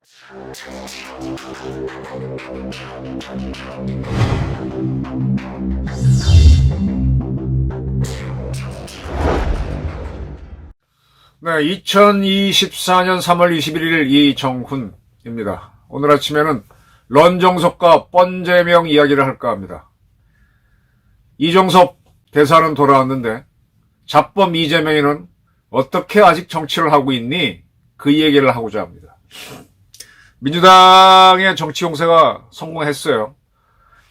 네, 2024년 3월 21일 이정훈입니다. 오늘 아침에는 런정석과 뻔재명 이야기를 할까 합니다. 이종섭 대사는 돌아왔는데 잡범 이재명이는 어떻게 아직 정치를 하고 있니? 그 얘기를 하고자 합니다. 민주당의 정치 공세가 성공했어요.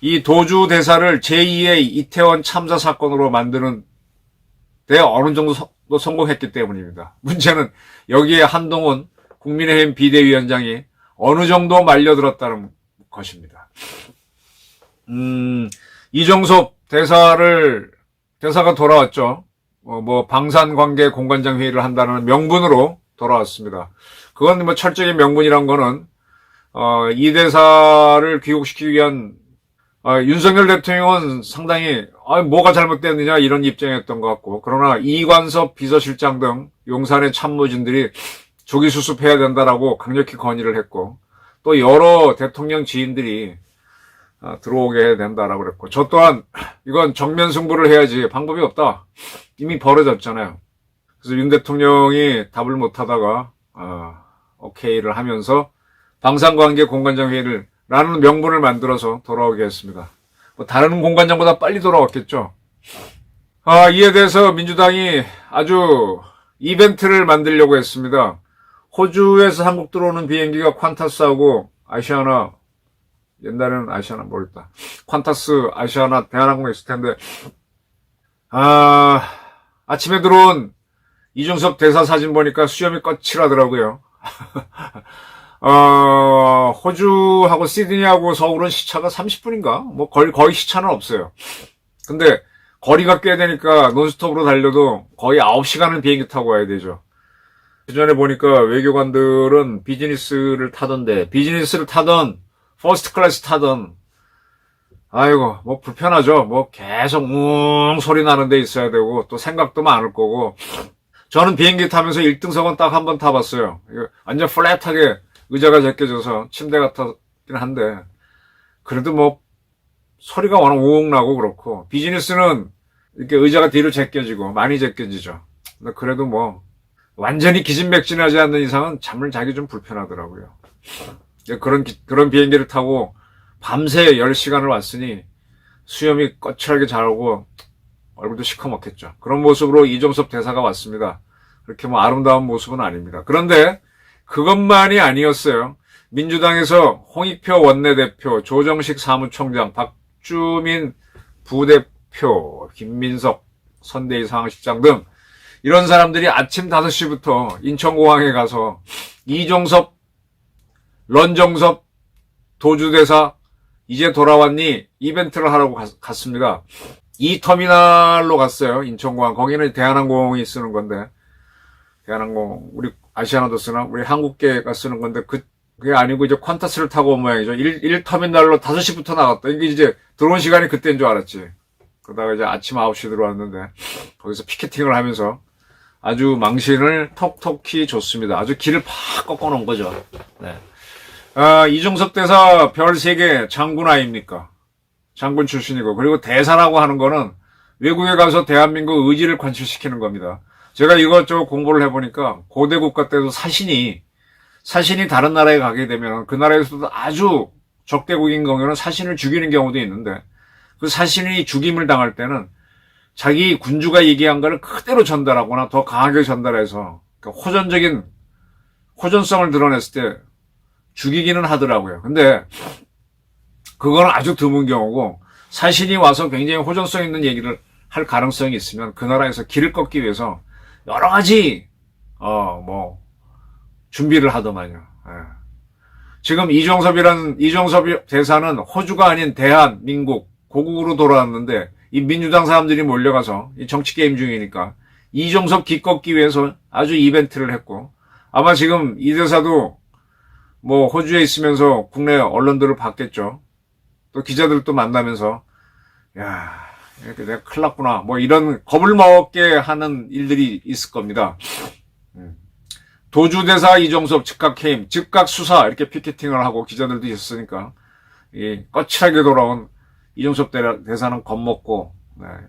이 도주 대사를 제2의 이태원 참사 사건으로 만드는 데 어느 정도 성공했기 때문입니다. 문제는 여기에 한동훈 국민의힘 비대위원장이 어느 정도 말려들었다는 것입니다. 이종섭 대사가 돌아왔죠. 방산관계 공관장 회의를 한다는 명분으로 돌아왔습니다. 그건 철저히 명분이란 거는 이 대사를 귀국시키기 위한 윤석열 대통령은 상당히 뭐가 잘못됐느냐 이런 입장이었던 것 같고, 그러나 이관섭 비서실장 등 용산의 참모진들이 조기 수습해야 된다라고 강력히 건의를 했고, 또 여러 대통령 지인들이 들어오게 해야 된다라고 그랬고, 저 또한 이건 정면 승부를 해야지 방법이 없다. 이미 벌어졌잖아요. 그래서 윤 대통령이 답을 못하다가 오케이를 하면서 방산관계 공관장 회의를 라는 명분을 만들어서 돌아오게 했습니다. 다른 공관장보다 빨리 돌아왔겠죠. 이에 대해서 민주당이 아주 이벤트를 만들려고 했습니다. 호주에서 한국 들어오는 비행기가 콴타스하고 아시아나, 옛날에는 아시아나 모르겠다. 콴타스, 아시아나, 대한항공 있을 텐데, 아침에 들어온 이종섭 대사 사진 보니까 수염이 거칠하더라고요. 호주하고 시드니하고 서울은 시차가 30분인가? 거의 시차는 없어요. 근데 거리가 꽤 되니까 논스톱으로 달려도 거의 9시간은 비행기 타고 와야 되죠. 그 전에 보니까 외교관들은 비즈니스를 타던데, 비즈니스를 타던, 퍼스트 클래스 타던, 아이고, 불편하죠. 계속 소리 나는 데 있어야 되고, 또 생각도 많을 거고. 저는 비행기 타면서 1등석은 딱 한 번 타봤어요. 완전 플랫하게 의자가 제껴져서 침대 같긴 한데, 그래도 소리가 워낙 우웅 나고 그렇고, 비즈니스는 이렇게 의자가 뒤로 제껴지고, 많이 제껴지죠. 근데 그래도 완전히 기진맥진하지 않는 이상은 잠을 자기 좀 불편하더라고요. 그런 비행기를 타고 밤새 10시간을 왔으니 수염이 거칠하게 자라고 얼굴도 시커멓겠죠. 그런 모습으로 이종섭 대사가 왔습니다. 그렇게 아름다운 모습은 아닙니다. 그런데 그것만이 아니었어요. 민주당에서 홍익표 원내대표, 조정식 사무총장, 박주민 부대표, 김민석 선대위 상황실장 등 이런 사람들이 아침 5시부터 인천공항에 가서 이종섭, 런정섭 도주대사 이제 돌아왔니? 이벤트를 하라고 갔습니다. 이 터미널로 갔어요. 인천공항. 거기는 대한항공이 쓰는 건데, 대한항공, 우리 아시아나도 쓰나? 우리 한국계가 쓰는 건데, 그게 아니고 이제 콴타스를 타고 온 모양이죠. 1터미널로 5시부터 나갔다. 이게 이제 들어온 시간이 그때인 줄 알았지. 그러다가 이제 아침 9시 들어왔는데, 거기서 피켓팅을 하면서 아주 망신을 톡톡히 줬습니다. 아주 길을 팍 꺾어놓은 거죠. 네. 이종섭 대사 별 3개 장군 아닙니까? 장군 출신이고, 그리고 대사라고 하는 거는 외국에 가서 대한민국 의지를 관철시키는 겁니다. 제가 이것저것 공부를 해보니까 고대 국가 때도 사신이 다른 나라에 가게 되면 그 나라에서도 아주 적대국인 경우는 사신을 죽이는 경우도 있는데, 그 사신이 죽임을 당할 때는 자기 군주가 얘기한 거를 그대로 전달하거나 더 강하게 전달해서 호전성을 드러냈을 때 죽이기는 하더라고요. 근데 그건 아주 드문 경우고, 사신이 와서 굉장히 호전성 있는 얘기를 할 가능성이 있으면 그 나라에서 길을 꺾기 위해서 여러 가지 준비를 하더만요. 지금 이종섭 대사는 호주가 아닌 대한민국 고국으로 돌아왔는데, 이 민주당 사람들이 몰려가서 이 정치 게임 중이니까 이종섭 기꺾기 위해서 아주 이벤트를 했고, 아마 지금 이 대사도 호주에 있으면서 국내 언론들을 봤겠죠. 또 기자들도 만나면서, 이렇게 내가 큰일 났구나. 이런 겁을 먹게 하는 일들이 있을 겁니다. 도주대사 이종섭 즉각 해임, 즉각 수사 이렇게 피켓팅을 하고 기자들도 있었으니까 이 거칠하게 돌아온 이종섭 대사는 겁먹고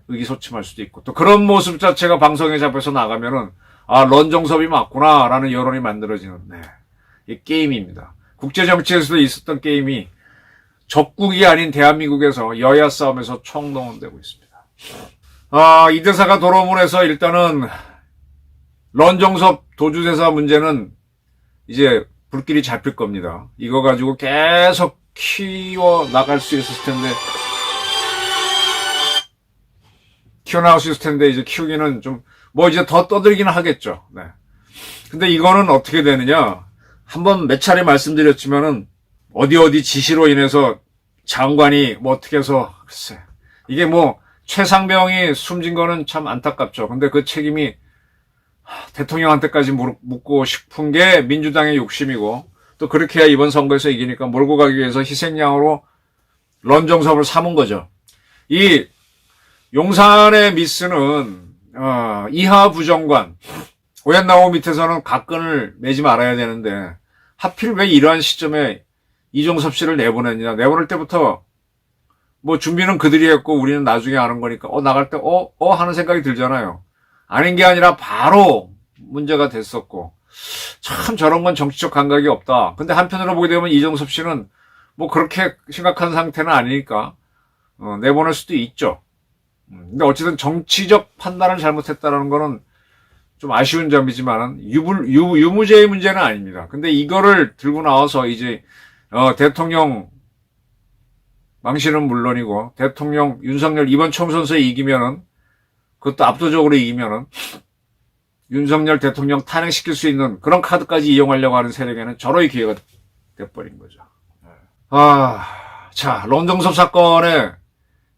의기소침할 수도 있고 또 그런 모습 자체가 방송에 잡혀서 나가면은 런정섭이 맞구나라는 여론이 만들어지는 이 게임입니다. 국제정치에서도 있었던 게임이 적국이 아닌 대한민국에서 여야 싸움에서 총동원되고 있습니다. 이 대사가 돌아오면 해서 일단은 런정섭 도주대사 문제는 이제 불길이 잡힐 겁니다. 이거 가지고 계속 키워 나갈 수 있었을 텐데 키워나갈 수 있을 텐데 이제 키우기는 좀 뭐 이제 더 떠들기는 하겠죠. 근데 이거는 어떻게 되느냐? 한번 몇 차례 말씀드렸지만은 어디 지시로 인해서 장관이 뭐 어떻게 해서 글쎄 이게 뭐 최상병이 숨진 거는 참 안타깝죠. 근데 그 책임이 대통령한테까지 묻고 싶은 게 민주당의 욕심이고 또 그렇게 해야 이번 선거에서 이기니까 몰고 가기 위해서 희생양으로 런정섭을 삼은 거죠. 이 용산의 미스는 이하 부정관 오얏나무 밑에서는 각근을 매지 말아야 되는데 하필 왜 이러한 시점에 이종섭 씨를 내보냈냐. 내보낼 때부터 뭐 준비는 그들이 했고 우리는 나중에 아는 거니까 나갈 때 하는 생각이 들잖아요. 아닌 게 아니라 바로 문제가 됐었고 참 저런 건 정치적 감각이 없다. 근데 한편으로 보게 되면 이종섭 씨는 뭐 그렇게 심각한 상태는 아니니까 내보낼 수도 있죠. 근데 어쨌든 정치적 판단을 잘못했다는 거는 좀 아쉬운 점이지만은 유무죄의 문제는 아닙니다. 근데 이거를 들고 나와서 이제 대통령 망신은 물론이고 대통령 윤석열 이번 총선에서 이기면은 그것도 압도적으로 이기면은 윤석열 대통령 탄핵시킬 수 있는 그런 카드까지 이용하려고 하는 세력에는 절호의 기회가 돼버린 거죠. 자, 런정섭 사건에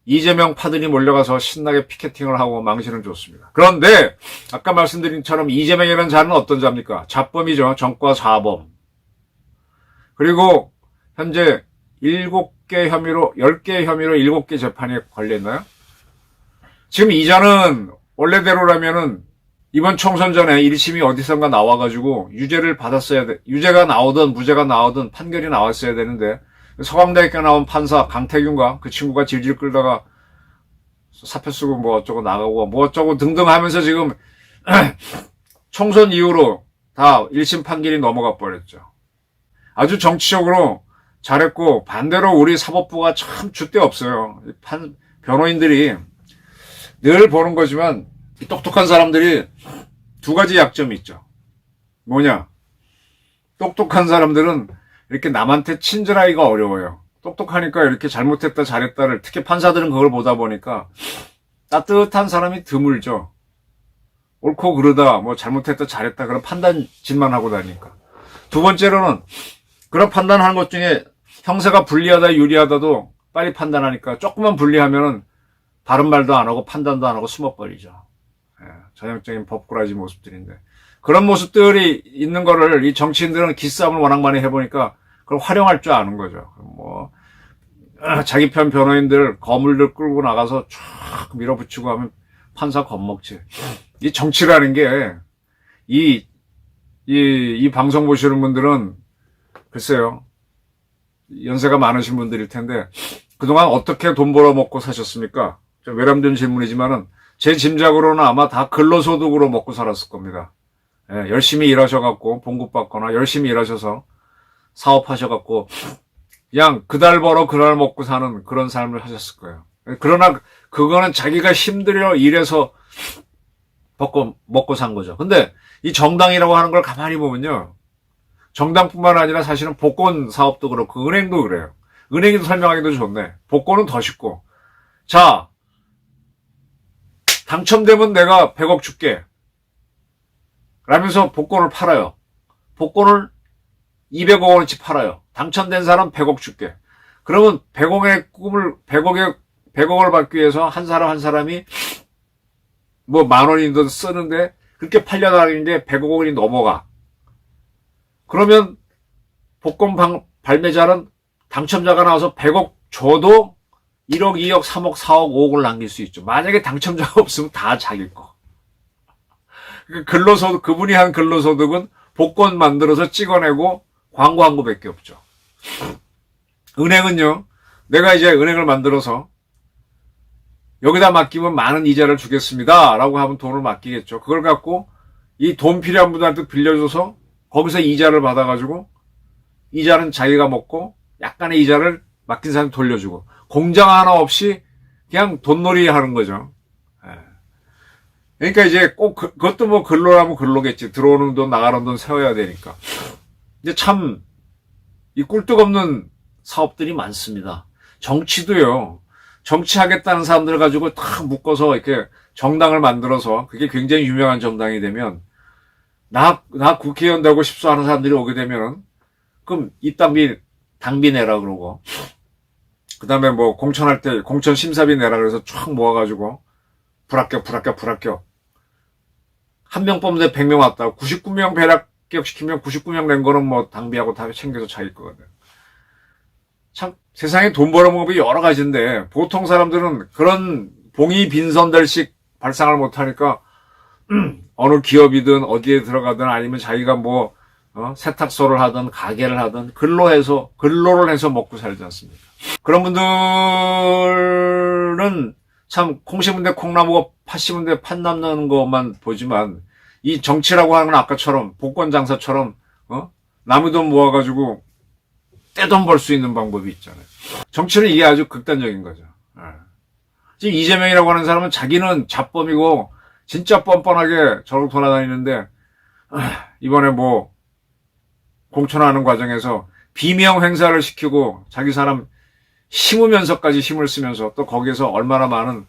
이재명 파들이 몰려가서 신나게 피켓팅을 하고 망신을 줬습니다. 그런데 아까 말씀드린 것처럼 이재명이라는 자는 어떤 자입니까? 자범이죠. 전과 사범. 그리고 현재 7개 혐의로 10개 혐의로 7개 재판이 걸려있나요? 지금 이 자는 원래대로라면은 이번 총선 전에 1심이 어디선가 나와가지고 유죄를 받았어야 돼. 유죄가 나오든 무죄가 나오든 판결이 나왔어야 되는데 서강대학교 나온 판사 강태균과 그 친구가 질질 끌다가 사표 쓰고 뭐 어쩌고 나가고 뭐 어쩌고 등등 하면서 지금 총선 이후로 다 1심 판결이 넘어가 버렸죠. 아주 정치적으로 잘했고 반대로 우리 사법부가 참 줏대 없어요. 변호인들이 늘 보는 거지만 이 똑똑한 사람들이 두 가지 약점이 있죠. 뭐냐? 똑똑한 사람들은 이렇게 남한테 친절하기가 어려워요. 똑똑하니까 이렇게 잘못했다 잘했다를 특히 판사들은 그걸 보다 보니까 따뜻한 사람이 드물죠. 옳고 그르다 뭐 잘못했다 잘했다 그런 판단짓만 하고 다니니까. 두 번째로는 그런 판단하는 것 중에 형사가 불리하다 유리하다도 빨리 판단하니까 조금만 불리하면은 바른 말도 안 하고 판단도 안 하고 숨어버리죠. 전형적인 법꾸라지 모습들인데 그런 모습들이 있는 거를 이 정치인들은 기싸움을 워낙 많이 해보니까 그걸 활용할 줄 아는 거죠. 뭐 자기 편 변호인들 거물들 끌고 나가서 쫙 밀어붙이고 하면 판사 겁먹지. 이 정치라는 게 이 방송 보시는 분들은 글쎄요 연세가 많으신 분들일 텐데 그동안 어떻게 돈 벌어먹고 사셨습니까? 좀 외람된 질문이지만은 제 짐작으로는 아마 다 근로소득으로 먹고 살았을 겁니다. 열심히 일하셔갖고 봉급받거나 열심히 일하셔서 사업하셔갖고 그냥 그달 벌어 그날 먹고 사는 그런 삶을 하셨을 거예요. 그러나 그거는 자기가 힘들어 일해서 먹고 산 거죠. 근데 이 정당이라고 하는 걸 가만히 보면요. 정당뿐만 아니라 사실은 복권 사업도 그렇고 은행도 그래요. 은행이 설명하기도 좋네. 복권은 더 쉽고. 자, 당첨되면 내가 100억 줄게. 라면서 복권을 팔아요. 복권을 200억 원어치 팔아요. 당첨된 사람 100억 줄게. 그러면 100억을 받기 위해서 한 사람이 뭐 10,000원이든 쓰는데 그렇게 팔려나가는데 100억 원이 넘어가. 그러면 복권 발매자는 당첨자가 나와서 100억 줘도 1억, 2억, 3억, 4억, 5억을 남길 수 있죠. 만약에 당첨자가 없으면 다 자기 거. 그분이 한 근로소득은 복권 만들어서 찍어내고 광고한 거밖에 없죠. 은행은요, 내가 이제 은행을 만들어서 여기다 맡기면 많은 이자를 주겠습니다 라고 하면 돈을 맡기겠죠. 그걸 갖고 이 돈 필요한 분들한테 빌려줘서 거기서 이자를 받아가지고 이자는 자기가 먹고 약간의 이자를 맡긴 사람한테 돌려주고 공장 하나 없이 그냥 돈놀이 하는 거죠. 그러니까 이제 꼭 그것도 뭐 근로라면 근로겠지. 들어오는 돈 나가는 돈 세워야 되니까. 근데 참 이 꿀떡 없는 사업들이 많습니다. 정치도요. 정치하겠다는 사람들 가지고 다 묶어서 이렇게 정당을 만들어서 그게 굉장히 유명한 정당이 되면 나 국회의원 되고 싶소 하는 사람들이 오게 되면은 그럼 당비 내라 그러고 그 다음에 뭐 공천할 때 공천 심사비 내라 그래서 쫙 모아가지고 불합격 한 명 뽑는데 100명 왔다 99명 배합격시키면 99명 낸 거는 뭐 당비하고 다 챙겨서 자기 거거든. 참 세상에 돈 벌어먹는 법이 여러 가지인데 보통 사람들은 그런 봉이 빈선들식 발상을 못하니까 어느 기업이든 어디에 들어가든 아니면 자기가 뭐 세탁소를 하든 가게를 하든 근로를 해서 먹고 살지 않습니까? 그런 분들은 참 콩 심은 데 콩나무고 팥 심은 데 팥 남는 것만 보지만 이 정치라고 하는 건 아까처럼 복권 장사처럼 남의 돈 모아가지고 떼돈 벌 수 있는 방법이 있잖아요. 정치는 이게 아주 극단적인 거죠. 지금 이재명이라고 하는 사람은 자기는 잡범이고 진짜 뻔뻔하게 저렇게 돌아다니는데 이번에 뭐 공천하는 과정에서 비명 행사를 시키고 자기 사람 심으면서까지 힘을 쓰면서 또 거기에서 얼마나 많은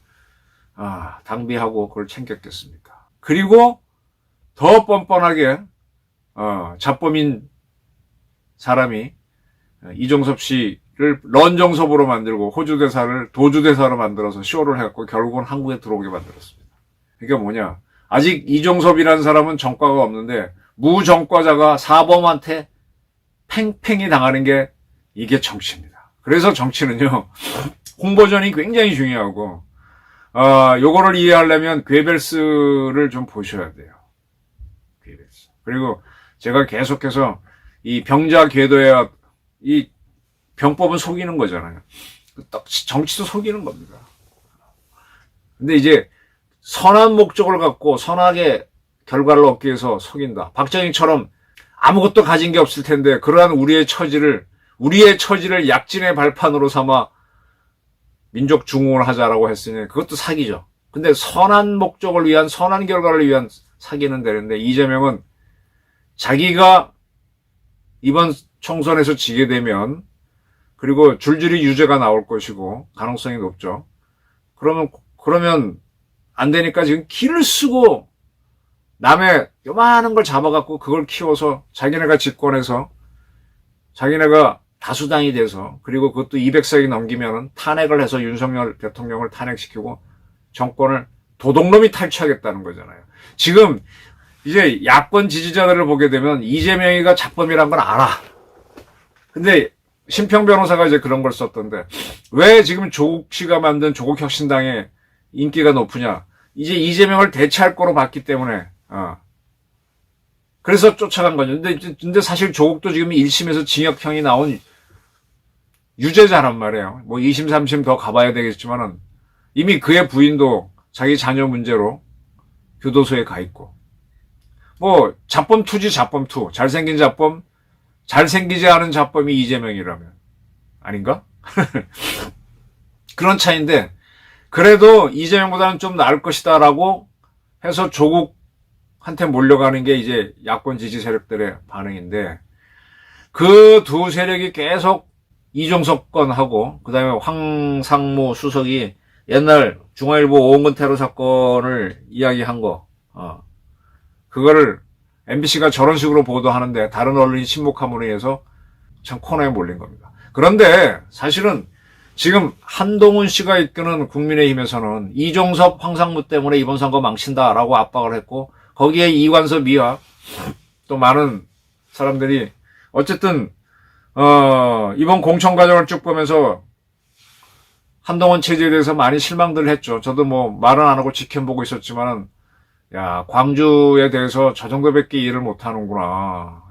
당비하고 그걸 챙겼겠습니까. 그리고 더 뻔뻔하게 잡범인 사람이 이종섭 씨를 런정섭으로 만들고 호주 대사를 도주 대사로 만들어서 쇼를 해갖고 결국은 한국에 들어오게 만들었습니다. 그러니까 뭐냐, 아직 이종섭이라는 사람은 전과가 없는데 무전과자가 사범한테 팽팽히 당하는 게 이게 정치입니다. 그래서 정치는요 홍보전이 굉장히 중요하고 요거를 이해하려면 괴벨스를 좀 보셔야 돼요. 괴벨스. 그리고 제가 계속해서 이 병자 궤도야 이 병법은 속이는 거잖아요. 정치도 속이는 겁니다. 근데 이제 선한 목적을 갖고 선하게 결과를 얻기 위해서 속인다. 박정희처럼 아무것도 가진 게 없을 텐데 그러한 우리의 처지를 약진의 발판으로 삼아 민족 중흥을 하자라고 했으니 그것도 사기죠. 근데 선한 목적을 위한 선한 결과를 위한 사기는 되는데 이재명은 자기가 이번 총선에서 지게 되면 그리고 줄줄이 유죄가 나올 것이고 가능성이 높죠. 그러면 안 되니까 지금 길을 쓰고 남의 요만한 걸 잡아갖고 그걸 키워서 자기네가 집권해서 자기네가 다수당이 돼서 그리고 그것도 200석이 넘기면 탄핵을 해서 윤석열 대통령을 탄핵시키고 정권을 도둑놈이 탈취하겠다는 거잖아요. 지금 이제 야권 지지자들을 보게 되면 이재명이가 잡범이란 걸 알아. 근데 심평 변호사가 이제 그런 걸 썼던데 왜 지금 조국 씨가 만든 조국혁신당의 인기가 높으냐. 이제 이재명을 대체할 거로 봤기 때문에 그래서 쫓아간 거죠. 근데 사실 조국도 지금 1심에서 징역형이 나온 유죄자란 말이에요. 뭐 2심, 3심 더 가봐야 되겠지만은 이미 그의 부인도 자기 자녀 문제로 교도소에 가 있고 뭐 잡범 투지 잡범 투 잘생긴 잡범 잘생기지 않은 잡범이 이재명이라면 아닌가? 그런 차이인데 그래도 이재명보다는 좀 나을 것이다라고 해서 조국한테 몰려가는 게 이제 야권 지지 세력들의 반응인데 그 두 세력이 계속 이종석 건하고 그다음에 황상무 수석이 옛날 중앙일보 오은근 테러 사건을 이야기한 거 그거를 MBC가 저런 식으로 보도하는데 다른 언론이 침묵함으로 인해서 참 코너에 몰린 겁니다. 그런데 사실은 지금 한동훈 씨가 이끄는 국민의힘에서는 이종섭 황상무 때문에 이번 선거 망친다라고 압박을 했고 거기에 이관섭 이하 또 많은 사람들이 어쨌든 이번 공천 과정을 쭉 보면서 한동훈 체제에 대해서 많이 실망들 했죠. 저도 뭐 말은 안 하고 지켜보고 있었지만은 야, 광주에 대해서 저 정도밖에 일을 못하는구나.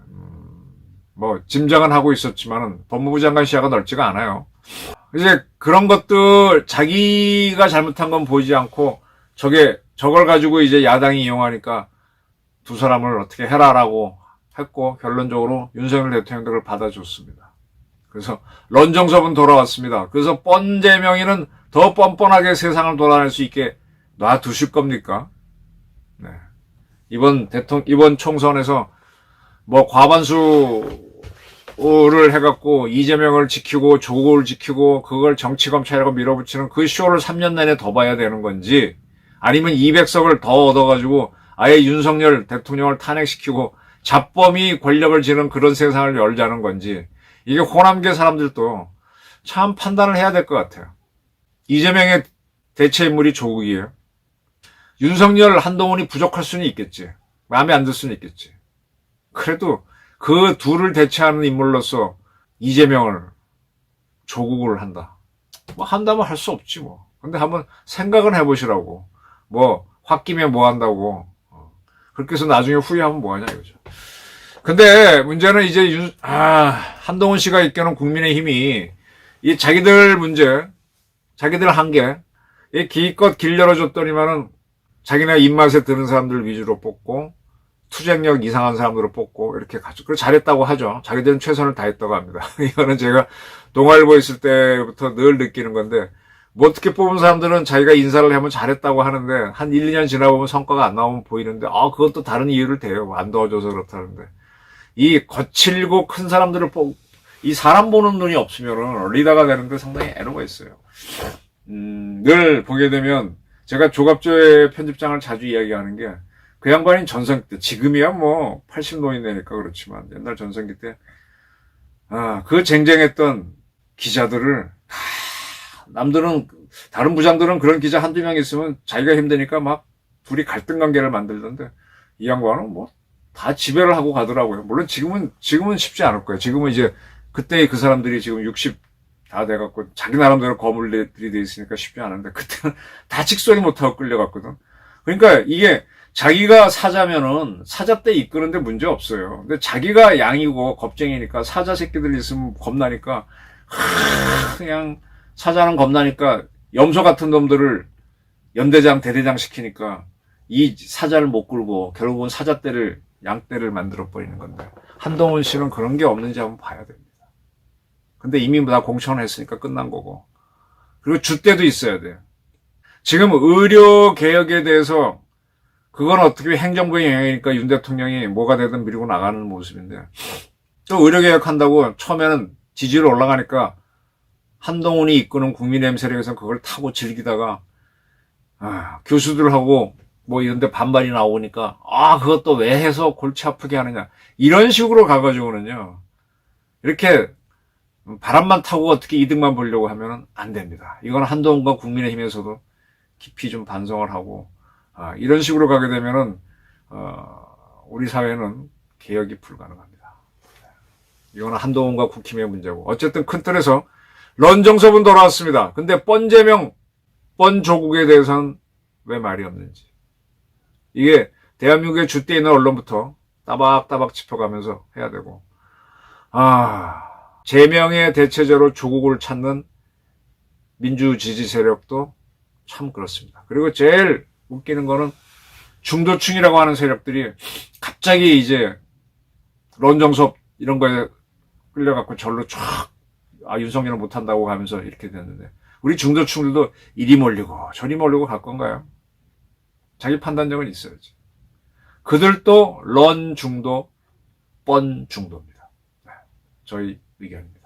뭐 짐작은 하고 있었지만은 법무부 장관 시야가 넓지가 않아요. 이제 그런 것들 자기가 잘못한 건 보이지 않고 저걸 가지고 이제 야당이 이용하니까 두 사람을 어떻게 해라라고 했고 결론적으로 윤석열 대통령도 그걸 받아줬습니다. 그래서 런정섭은 돌아왔습니다. 그래서 뻔재명이는 더 뻔뻔하게 세상을 돌아낼 수 있게 놔두실 겁니까? 네. 이번 총선에서 뭐 과반수를 해갖고 이재명을 지키고 조국을 지키고 그걸 정치검찰이라고 밀어붙이는 그 쇼를 3년 내내 더 봐야 되는 건지 아니면 200석을 더 얻어가지고 아예 윤석열 대통령을 탄핵시키고 잡범이 권력을 지는 그런 세상을 열자는 건지 이게 호남계 사람들도 참 판단을 해야 될 것 같아요. 이재명의 대체 인물이 조국이에요. 윤석열, 한동훈이 부족할 수는 있겠지. 마음에 안 들 수는 있겠지. 그래도 그 둘을 대체하는 인물로서 이재명을 조국을 한다. 뭐 한다면 할 수 없지 뭐. 근데 한번 생각은 해보시라고. 뭐 홧김에 뭐 한다고. 그렇게 해서 나중에 후회하면 뭐하냐 이거죠. 근데 문제는 이제 한동훈 씨가 이끄는 국민의힘이 이 자기들 문제, 자기들 한계, 이 기껏 길 열어줬더니만은 자기네 입맛에 드는 사람들 위주로 뽑고 투쟁력 이상한 사람들을 뽑고 이렇게 가죠. 그걸 잘했다고 하죠. 자기들은 최선을 다했다고 합니다. 이거는 제가 동아일보 있을 때부터 늘 느끼는 건데 뭐 어떻게 뽑은 사람들은 자기가 인사를 하면 잘했다고 하는데 한 1, 2년 지나보면 성과가 안 나오면 보이는데 그것도 다른 이유를 대요. 안 도와줘서 그렇다는데 이 거칠고 큰 사람들을 이 사람 보는 눈이 없으면은 리더가 되는데 상당히 애로가 있어요. 늘 보게 되면 제가 조갑조의 편집장을 자주 이야기하는 게 그 양반인 전성기 때, 지금이야 뭐 80노인 되니까 그렇지만 옛날 전성기 때, 그 쟁쟁했던 기자들을, 남들은, 다른 부장들은 그런 기자 한두 명 있으면 자기가 힘드니까 막 둘이 갈등 관계를 만들던데, 이 양반은 뭐 다 지배를 하고 가더라고요. 물론 지금은 쉽지 않을 거예요. 지금은 이제 그때 그 사람들이 지금 60 다 돼갖고 자기 나름대로 거물들이 돼 있으니까 쉽지 않은데 그때는 다 직소리 못하고 끌려갔거든. 그러니까 이게 자기가 사자면은 사자 때 이끄는데 문제 없어요. 근데 자기가 양이고 겁쟁이니까 사자 새끼들 있으면 겁나니까 그냥 사자는 겁나니까 염소 같은 놈들을 연대장 대대장 시키니까 이 사자를 못 끌고 결국은 사자 떼를 양떼를 만들어 버리는 건데 한동훈 씨는 그런 게 없는지 한번 봐야 됩니다. 근데 이미 다 공천했으니까 끝난 거고. 그리고 줏대도 있어야 돼요. 지금 의료 개혁에 대해서 그건 어떻게 행정부의 영향이니까 윤 대통령이 뭐가 되든 밀고 나가는 모습인데 또 의료 개혁한다고 처음에는 지지율 올라가니까 한동훈이 이끄는 국민의힘 세력에서는 그걸 타고 즐기다가 교수들하고 뭐 이런 데 반발이 나오니까 그것도 왜 해서 골치 아프게 하느냐 이런 식으로 가가지고는요 이렇게 바람만 타고 어떻게 이득만 보려고 하면 안 됩니다. 이건 한동훈과 국민의힘에서도 깊이 좀 반성을 하고 이런 식으로 가게 되면은 우리 사회는 개혁이 불가능합니다. 이거는 한동훈과 국힘의 문제고 어쨌든 큰 틀에서 런정섭은 돌아왔습니다. 근데 뻔재명, 뻔조국에 대해서는 왜 말이 없는지 이게 대한민국의 줏대 있는 언론부터 따박따박 짚어가면서 해야 되고 제명의 대체제로 조국을 찾는 민주 지지 세력도 참 그렇습니다. 그리고 제일 웃기는 거는 중도층이라고 하는 세력들이 갑자기 이제 런정섭 이런 거에 끌려갖고 절로 쫙 윤석열은 못한다고 하면서 이렇게 됐는데 우리 중도층들도 이리 몰리고 저리 몰리고 갈 건가요? 자기 판단력은 있어야지. 그들도 런 중도, 뻔 중도입니다. 저희 의견입니다.